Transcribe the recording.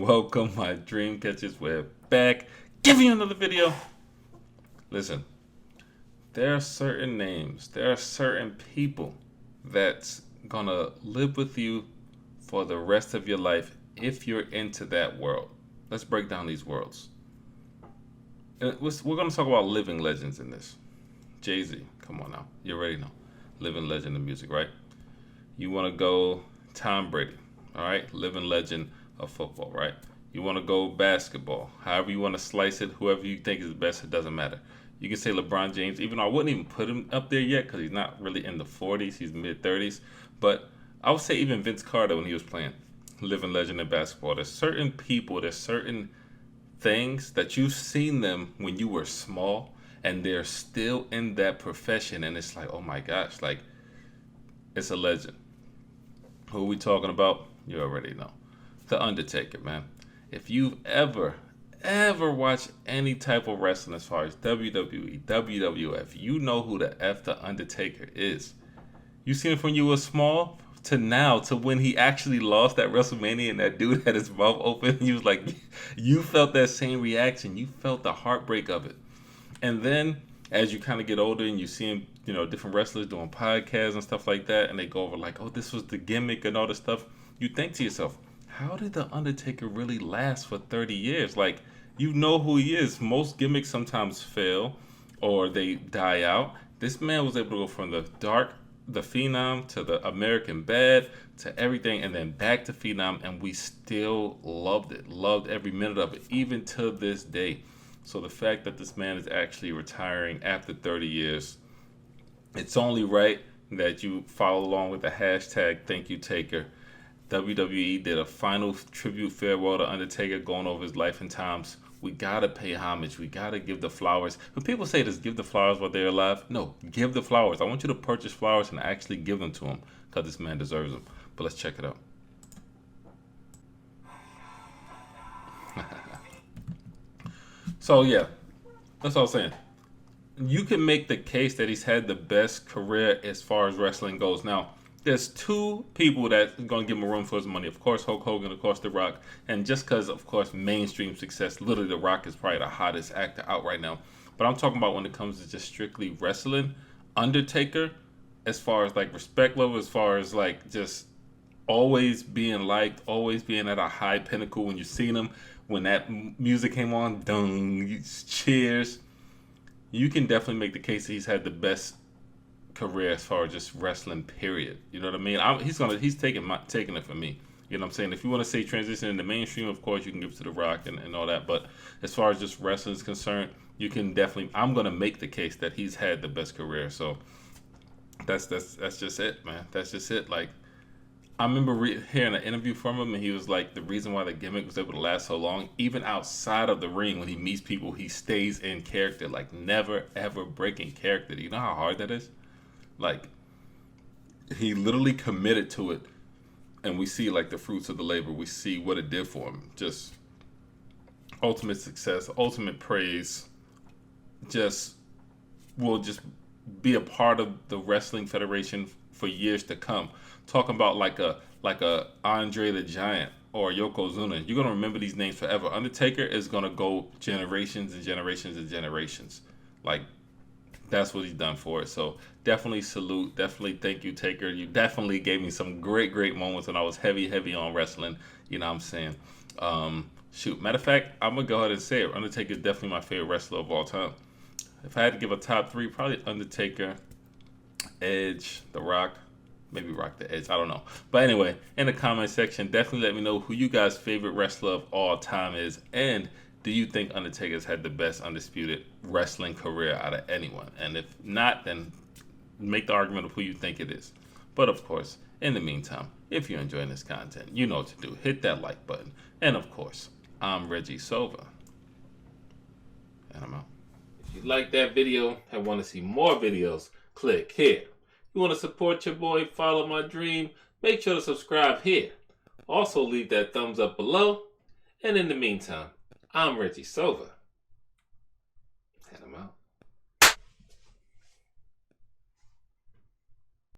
welcome, my Dreamcatchers. We're back, giving you another video. Listen, there are certain names, there are certain people that's gonna live with you for the rest of your life if you're into that world. Let's break down these worlds. We're gonna talk about living legends in this. Jay-Z, come on now, you already know. Living legend of music, right? You wanna go Tom Brady, all right? Living legend of football, right? You want to go basketball, however you want to slice it, whoever you think is the best, it doesn't matter. You can say LeBron James, even though I wouldn't even put him up there yet because he's not really in the 40s, he's mid-30s. But I would say even Vince Carter when he was playing, living legend in basketball. There's certain people, there's certain things that you've seen them when you were small and they're still in that profession, and it's like, oh my gosh, like, it's a legend. Who are we talking about? You already know. The Undertaker, man. If you've ever watched any type of wrestling as far as WWE, WWF, you know who the F the Undertaker is. You seen him from you were small to now, to when he actually lost at WrestleMania and that dude had his mouth open. You was like, you felt that same reaction. You felt the heartbreak of it. And then as you kind of get older and you see him, you know, different wrestlers doing podcasts and stuff like that, and they go over like, oh, this was the gimmick and all this stuff, you think to yourself, how did the Undertaker really last for 30 years? Like, you know who he is. Most gimmicks sometimes fail or they die out. This man was able to go from the dark, the Phenom, to the American Bad, to everything, and then back to Phenom, and we still loved it. Loved every minute of it, even to this day. So the fact that this man is actually retiring after 30 years, it's only right that you follow along with the hashtag Thank You Taker. WWE did a final tribute farewell to Undertaker, going over his life and times. We gotta pay homage. We gotta give the flowers. When people say this, give the flowers while they're alive. No, give the flowers. I want you to purchase flowers and actually give them to him because this man deserves them. But let's check it out. So yeah, that's all I'm saying. You can make the case that he's had the best career as far as wrestling goes. Now, there's two people that's going to give him a run for his money. Of course, Hulk Hogan, of course, The Rock. And just because, of course, mainstream success, literally The Rock is probably the hottest actor out right now. But I'm talking about when it comes to just strictly wrestling, Undertaker, as far as like respect level, as far as like just always being liked, always being at a high pinnacle when you're seeing him. When that music came on, dung, cheers. You can definitely make the case that he's had the best career as far as just wrestling, period. You know what I mean? He's taking it from me. You know what I'm saying? If you want to say transition into mainstream, of course you can give it to The Rock and all that. But as far as just wrestling is concerned, you can definitely. I'm gonna make the case that he's had the best career. So that's just it, man. That's just it. Like, I remember hearing an interview from him, and he was like, the reason why the gimmick was able to last so long, even outside of the ring, when he meets people, he stays in character, like never ever breaking character. Do you know how hard that is? Like, he literally committed to it, and we see like the fruits of the labor. We see what it did for him. Just ultimate success, ultimate praise. Will just be a part of the Wrestling Federation for years to come. Talking about like a Andre the Giant or Yokozuna. You're gonna remember these names forever. Undertaker is gonna go generations and generations and generations. Like, that's what he's done for it. So definitely salute. Definitely thank you, Taker. You definitely gave me some great moments when I was heavy on wrestling. You know what I'm saying? Shoot. Matter of fact, I'm going to go ahead and say it. Undertaker is definitely my favorite wrestler of all time. If I had to give a top three, probably Undertaker, Edge, The Rock. Maybe Rock the Edge. I don't know. But anyway, in the comment section, definitely let me know who you guys' favorite wrestler of all time is. And do you think Undertaker's had the best undisputed wrestling career out of anyone? And if not, then make the argument of who you think it is. But of course, in the meantime, if you're enjoying this content, you know what to do. Hit that like button. And of course, I'm ReggieSova. And I'm out. If you like that video and want to see more videos, click here. You want to support your boy, follow my dream, make sure to subscribe here. Also leave that thumbs up below. And in the meantime, I'm ReggieSova.